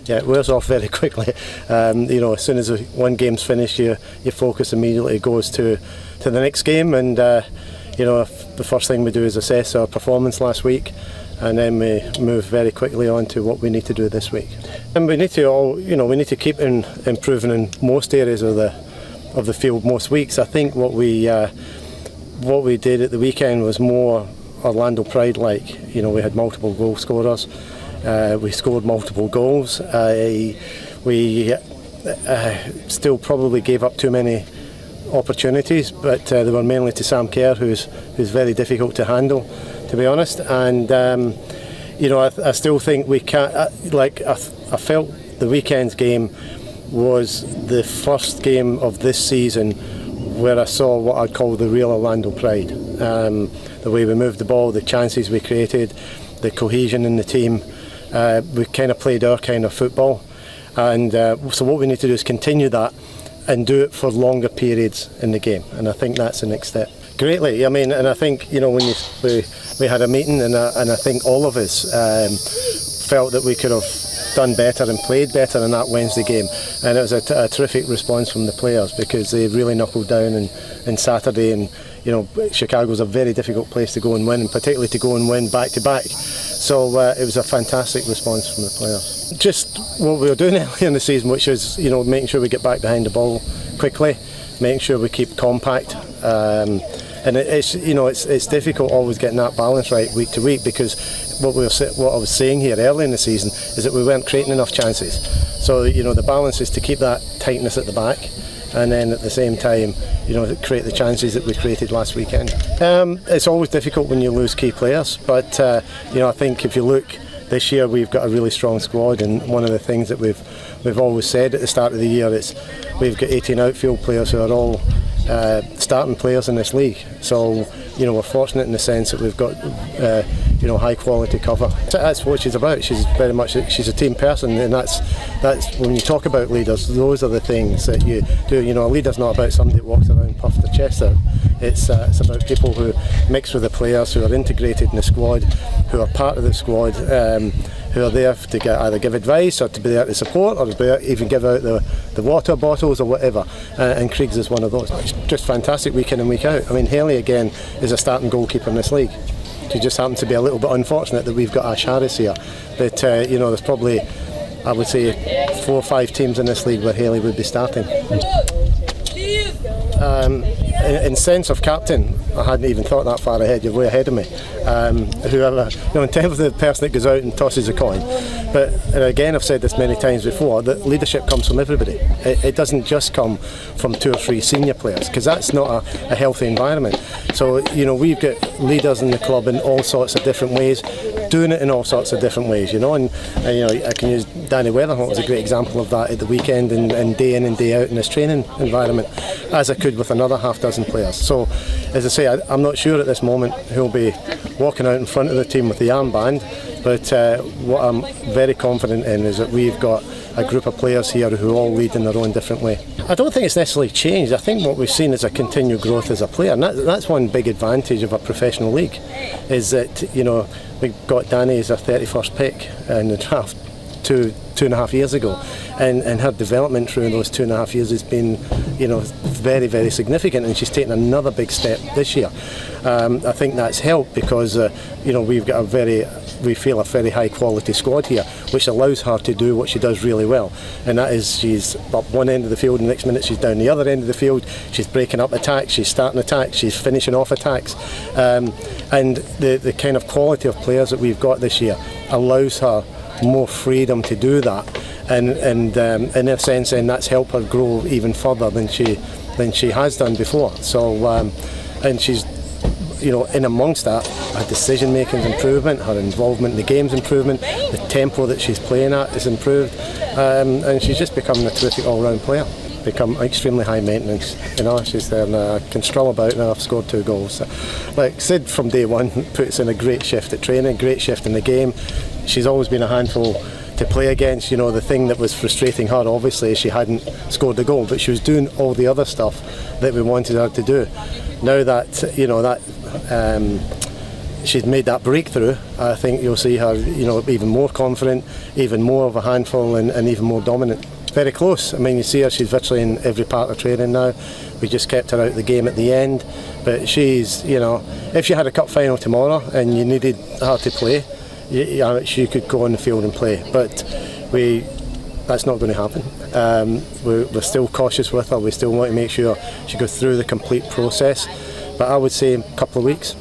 Yeah, it wears off very quickly. As soon as one game's finished, your focus immediately goes to the next game, and the first thing we do is assess our performance last week, and then we move very quickly on to what we need to do this week. And we need to keep improving in most areas of the field most weeks. I think what we did at the weekend was more Orlando Pride-like. We had multiple goal scorers. We scored multiple goals. We still probably gave up too many opportunities, but they were mainly to Sam Kerr, who's very difficult to handle, to be honest. And I still think we can't. I felt the weekend's game was the first game of this season where I saw what I'd call the real Orlando Pride. The way we moved the ball, the chances we created, the cohesion in the team. We kind of played our kind of football, and so what we need to do is continue that and do it for longer periods in the game, and I think that's the next step. Greatly, and I think when we had a meeting, and I think all of us felt that we could have done better and played better in that Wednesday game, and it was a terrific response from the players because they really knuckled down in Saturday. And Chicago's a very difficult place to go and win, and particularly to go and win back to back. So it was a fantastic response from the players. Just what we were doing earlier in the season, which is making sure we get back behind the ball quickly, making sure we keep compact. And it's difficult always getting that balance right week to week, because what I was saying here early in the season is that we weren't creating enough chances. So the balance is to keep that tightness at the back, and then at the same time create the chances that we created last weekend. It's always difficult when you lose key players, but I think if you look this year, we've got a really strong squad, and one of the things that we've always said at the start of the year is we've got 18 outfield players who are all starting players in this league. So we're fortunate in the sense that we've got high quality cover. That's what she's about. She's a team person, and that's when you talk about leaders, those are the things that you do. A leader's not about somebody that walks around and puffs their chest out. It's about people who mix with the players, who are integrated in the squad, who are part of the squad, who are there to either give advice or to be there to support, or to even give out the water bottles or whatever. And Kriegs is one of those. It's just fantastic week in and week out. Haley again is a starting goalkeeper in this league. She just happens to be a little bit unfortunate that we've got Ash Harris here. But there's probably, I would say, 4 or 5 teams in this league where Haley would be starting. In sense of captain, I hadn't even thought that far ahead. You're way ahead of me. Whoever, in terms of the person that goes out and tosses a coin. But again, I've said this many times before, that leadership comes from everybody. It doesn't just come from 2 or 3 senior players, because that's not a healthy environment. So we've got leaders in the club in all sorts of different ways, doing it in all sorts of different ways. And I can use Dani Weatherholt as a great example of that at the weekend, and day in and day out in this training environment, as I could with another half dozen players. So, as I say, I'm not sure at this moment who'll be walking out in front of the team with the armband, but what I'm very confident in is that we've got a group of players here who all lead in their own different way. I don't think it's necessarily changed. I think what we've seen is a continued growth as a player, and that's one big advantage of a professional league, is that we got Dani as our 31st pick in the draft 2.5 years ago, and her development through those 2.5 years has been very, very significant, and she's taken another big step this year. I think that's helped because we've got we feel a very high quality squad here, which allows her to do what she does really well, and that is she's up one end of the field and the next minute she's down the other end of the field. She's breaking up attacks, she's starting attacks, she's finishing off attacks, and the kind of quality of players that we've got this year allows her more freedom to do that, and in a sense then that's helped her grow even further than she has done before. So and she's in amongst that, her decision making is improvement, her involvement in the game's improvement, the tempo that she's playing at is improved, and she's just becoming a terrific all-round player. Become extremely high maintenance. She's there and can stroll about, and I've scored 2 goals. So, like Sid from day one puts in a great shift at training, great shift in the game. She's always been a handful to play against. The thing that was frustrating her obviously is she hadn't scored the goal, but she was doing all the other stuff that we wanted her to do. Now that she's made that breakthrough, I think you'll see her, even more confident, even more of a handful, and even more dominant. Very close. I mean, you see her; she's virtually in every part of training now. We just kept her out of the game at the end, but she's, if she had a cup final tomorrow and you needed her to play, she could go on the field and play. But that's not going to happen. We're still cautious with her. We still want to make sure she goes through the complete process. But I would say a couple of weeks.